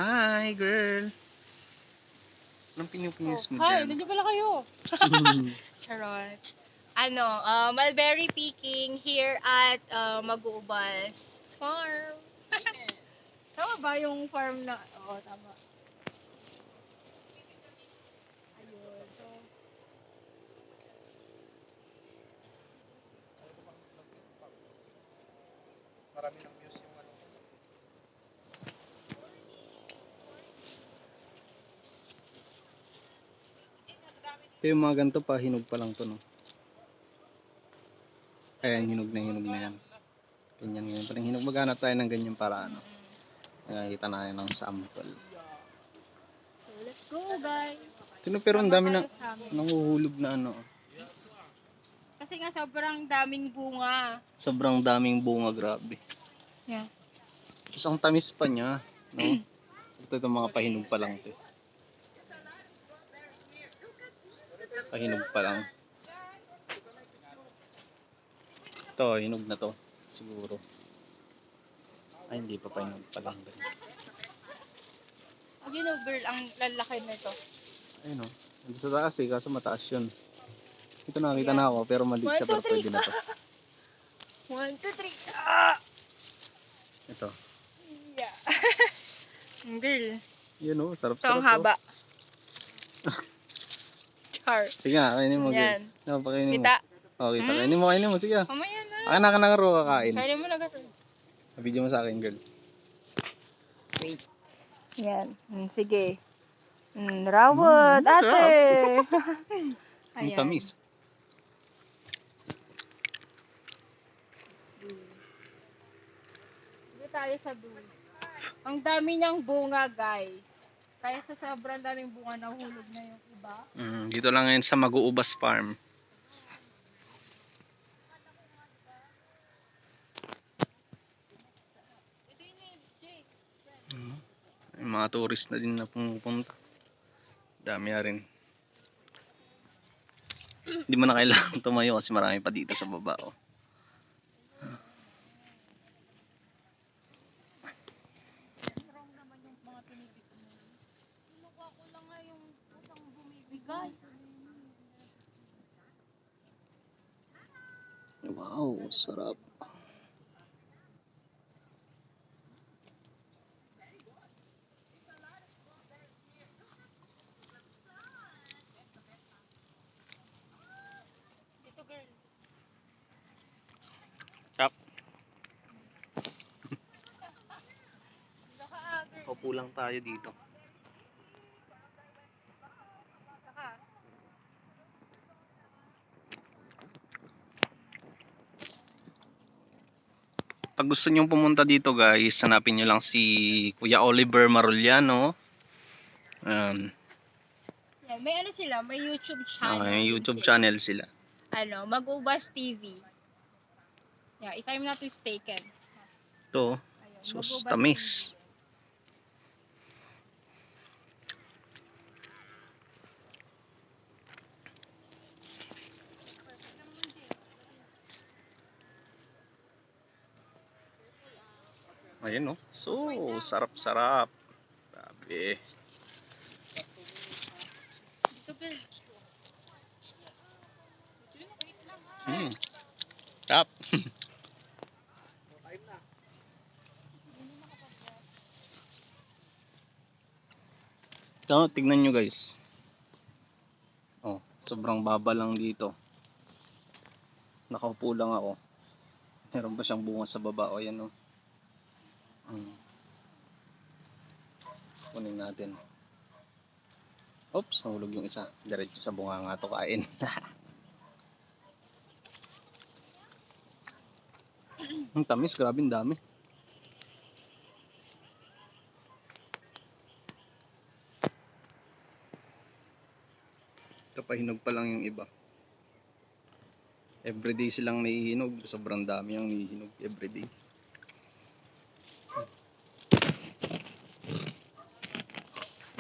Hi, girl. Anong pinupinis mo Hi, dyan? nandiyan pala kayo. Charot. Mulberry picking here at Mag-uubas Farm. Tama ba yung farm na? Oo, tama. Ayun. So, Marami ng views yung ano. Ito yung mga ganito pa, hinog pa lang to, no? Ayan, hinog na yan. Ganyan, ganyan. Parang hinog. Maghanap tayo ng ganyan para ano. Nakikita natin ng sample. so let's go, guys. Pero ang dami Sama na kayo sa amin. nanguhulog na ano. Kasi nga sobrang daming bunga. Sobrang daming bunga, grabe. Yeah. Tapos ang tamis pa niya, no? Ito mga pahinog pa lang to. Pahinog pa lang. Ito, hinog na to. Siguro. Ay, hindi pa pahinog pa lang. You know, girl, ang lalaki nito. Ayun o. Nandun sa taas eh, kaso mataas yun. Ito nakita na ako, pero maliit siya, pero pwede na to. 1, 2, 3. Ah! Ito. Yeah. Girl, Yun o, ito sarap-sarap ang to. haba. Char. Sige nga, kainin mo. Yan. Pakainin mo. Kita? O, kita. Kainin mo. Sige. Mamaya na. Akin na ka ro kakain. Kaya mo na, girl. Video mo sa akin, girl. Wait. Yan. Sige. Rawat, ate. Ang tamis. Dito tayo sa dulo. Ang dami niyang bunga, guys. Kaya sa sobrang daming bunga, nahulog na yung iba. Dito lang ngayon sa Mag-uubas Farm. May mga tourist na din na pumupunta. Dami na rin. Hindi mo na kailangan tumayo kasi marami pa dito sa baba. Oh. Wrong naman yung mga pinipit mo. Kinuha ko lang nga yung utang bumibigay. Wow, sarap. Dito, girl. Tap. Dito ka, girl. Paupo lang tayo dito. Dito ka. Pag gusto nyong pumunta dito guys, hanapin nyo lang si Kuya Oliver Maruliano. Yan, may ano sila, may YouTube channel. May din YouTube sila. channel sila. Mag-uubas TV. Yeah, if I'm not mistaken. Ito, Ayun, sus, Mag-uubas tamis. TV. Ayan o. So, sarap-sarap. Grabe. Dito, girl. Tap. Ito, tignan nyo guys. Oh, sobrang baba lang dito. Nakaupo lang ako. Meron pa siyang bunga sa baba. O yan o. Kunin natin. Oops, nahulog yung isa. Diretso sa bunga nga to kain. Ang tamis, grabe ang dami. Kapahinog pa lang yung iba. Everyday silang naihinog. Sobrang dami ang naihinog everyday.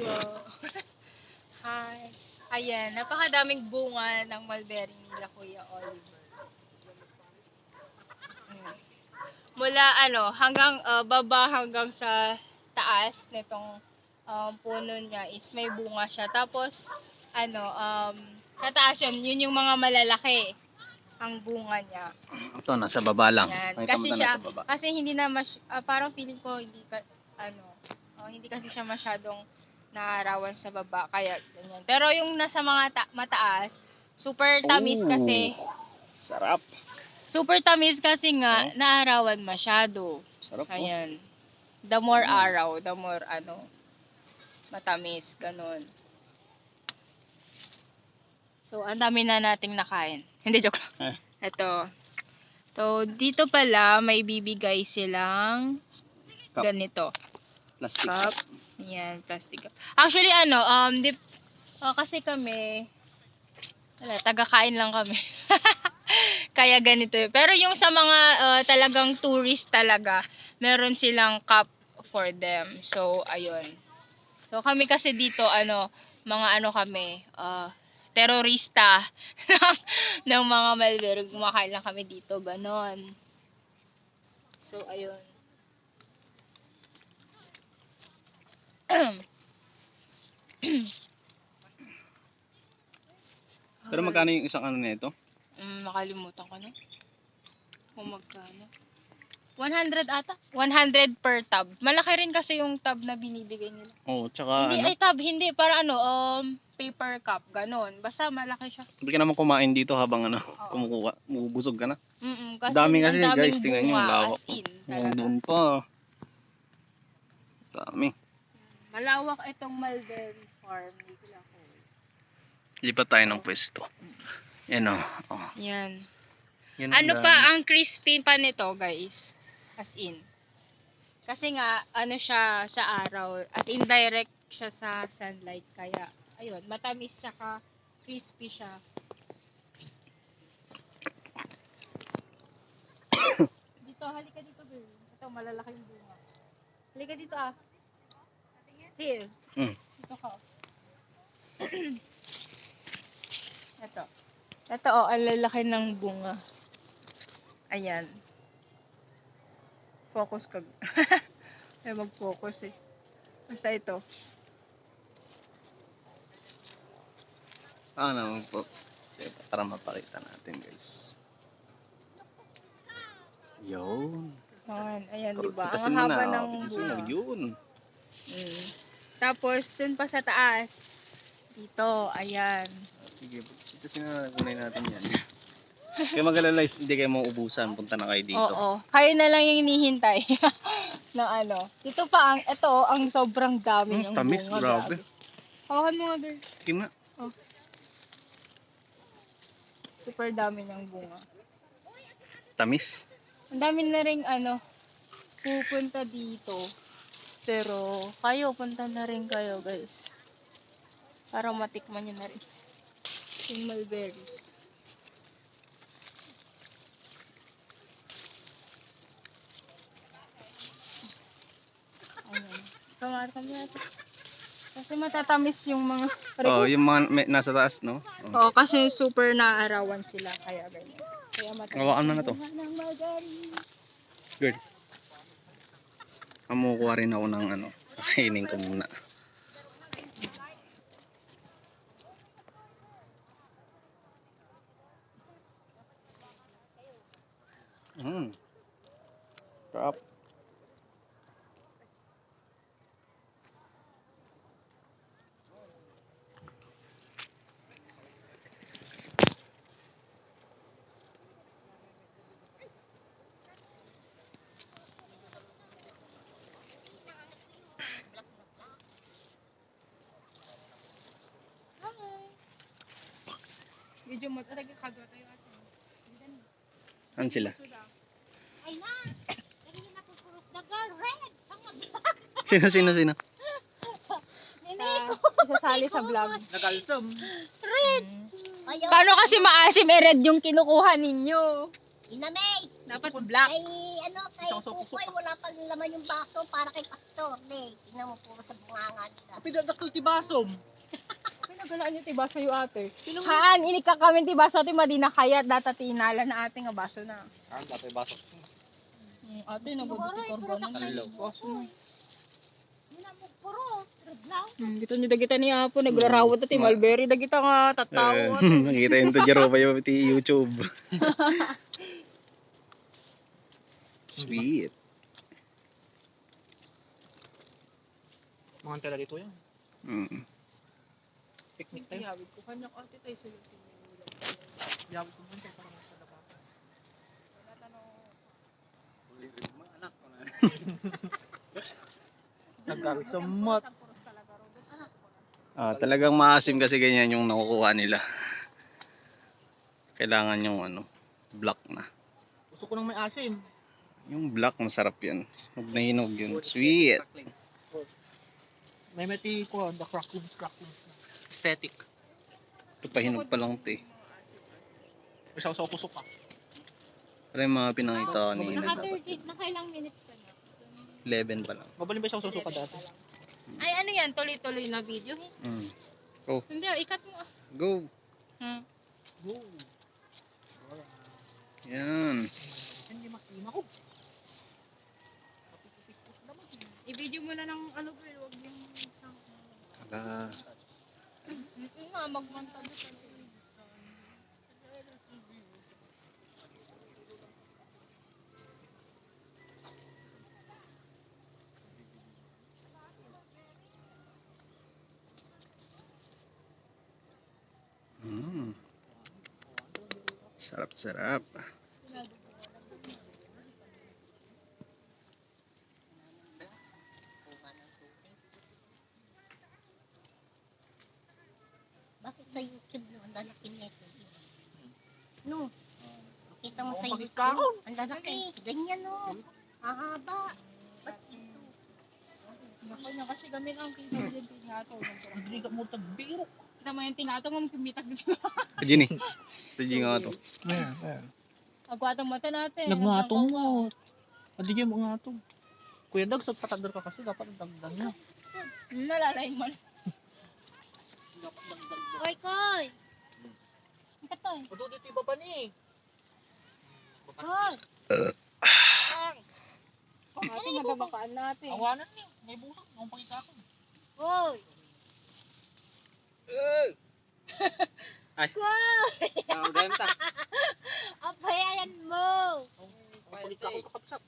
Wow. Hi. Ayan, napakadaming bunga ng mulberry nila Kuya Oliver. Mula hanggang baba hanggang sa taas nitong puno niya is may bunga siya. Tapos, sa taas yun yung mga malalaki ang bunga niya. Ito, nasa baba lang. Yan. Nakita mo Kasi na siya, nasa baba. kasi hindi na parang feeling ko hindi kasi siya masyadong naarawan sa baba, kaya ganyan. Pero yung nasa mga mataas, super tamis kasi. Sarap. Super tamis kasi nga, naarawan masyado. Sarap po. Ayan. The more araw, the more matamis, ganun. So, ang dami na nating nakain. Hindi, joke lang. Ito. So, dito pala, may bibigay silang Cup. ganito. Plastic. Cup. Yan, plastic cup. Actually, kasi kami, taga-kain lang kami. Kaya ganito. Pero yung sa mga talagang tourist talaga, meron silang cup for them. So, ayun. So, kami kasi dito, kami, terorista ng mga Malbero. Kumakain lang kami dito, ganon. So, ayun. Pero magkano yung isang nito? Makalimutan ko na. Kung magkano. 100 ata? 100 per tub. Malaki rin kasi yung tub na binibigay nila. Oo, tsaka Hindi, tub, hindi. Para paper cup, ganon. Basta malaki siya. Hindi ka naman kumain dito habang kumukuha. Bubusog ka na. Kasi Dami kasi, ang daming guys, tingnan nyo, bunga, lawak. as in. Doon pa. Dami. Malawak itong mulberry farm. Dito lang ako. Lipat tayo ng pwesto. Yan o. Yan. Yan Ang crispy pa nito, guys? As in. Kasi nga, siya sa araw. As in, direct siya sa sunlight. Kaya, ayun, matamis tsaka crispy siya. Dito, halika dito, girl. Ito, malalaki yung bunga. Halika dito, Sis. Dito ka. Ito. Ito, ang lalaki ng bunga. Ayan. Focus ka. Ay, mag-focus eh. Basta ito. Po. Para mapakita natin, guys. Yun. Ayan, diba? Pitasin Ang mo haba na. ng Pitasin mo. bunga. Yun. Tapos, dun pa sa taas. Dito, ayan. Sige, pitasin na natin yan. Kaya mag-alala, hindi kayo mauubusan. Punta na kayo dito. Oo. Kayo na lang yung hinihintay. na Dito pa, ang sobrang dami niyang tamis, bunga. grabe. Hawakan mo nga, girl. Sige na. Super dami niyang bunga. Tamis. Ang dami na rin, pupunta dito. Pero, punta na rin kayo, guys. Para matikman nyo na rin. Yung mulberry. Ayan. Kami natin. Kasi matatamis yung mga... Yung mga nasa taas, no? Oo, kasi super naaarawan sila. Kaya ganyan. Kaya matamis. Hawakan mo na to. Good. Kamukuha rin ako ng kakainin ko muna. Sarap. Video mo, talaga kagawa tayo atin. Ano sila? Ay na! Dali na po puros the girl red! Sino? Isasali sa vlog. Nagalsam. Red! Paano kasi maasim red yung kinukuha ninyo? Inamay! Dapat black. Kay Kukoy, wala pang laman yung baso para kay Pastor. Ne, tingnan mo puro sa bunganga nila. Pinadakal ti basom. Pinagalaan niyo tiba sa'yo ate. Haan, inika kami tiba sa ate, madina kaya data tinala na ate nga baso na. Dati baso. Ate, nagod ti korban na. Hello. Baso na. Yun ang puro. Dito nyo dagita ni Apo, nagrarawat at Malberry, dagita nga tatawa. Nakita yung Tujaro pa yung YouTube. Sweet. Mga tela dito yan. Mm. Picnic tayo. Iyawid ko kanya ate tayo sa Yawit ko muna para sa labas. Nagkalsamot. Talagang maasim kasi ganyan yung nakukuha nila. Kailangan yung black na. Gusto ko nang may asin. Yung black masarap yan. Huwag na hinog yun. Sweet. May meti ko, the cracklings. Aesthetic. Ito pa hinog pa lang ito eh. May sausaw kusok ka. Pero yung mga pinangita kanina. Nakailang minutes ka na? 11 pa lang. Mabalin ba yung sausaw ka dati? Ay ano yan, tuloy-tuloy na video? Mm. Hindi, ikat mo. Go. Hmm. Oo. Yan. Hindi makina ko. I-video mo na ng girl, wag yung isang... Ala. Ito nga, magmantabi ka. Mm. Sarap. Bakit sa YouTube no, ang lalaki nito? No, makita mo sa Ang YouTube, pagkakaon. ang lalaki. Ganyan no, mahaba. Ba't ito? Kanya kasi gamit ang kinabili yung tinato. Hindi ka mo tagbiro. Kita mo yung tinato mo, kumitak dito. Ito nga to. Ayan. Agwatong mata natin. Nagmatong mo. Hindi mo ngatong. Kuya Dag, sagpatagdar ka kasi dapat dagdag mo. Nalalaing mo. Koy, koy! Katoy. Ado dito iba pa ni. Koy! Ate, mababakaan natin. Awanan ni. May busok. Ang pangikakon. Koy! Ay. Koy! Ang ganda. Apayayan mo! Ang pangikakon kakapsap.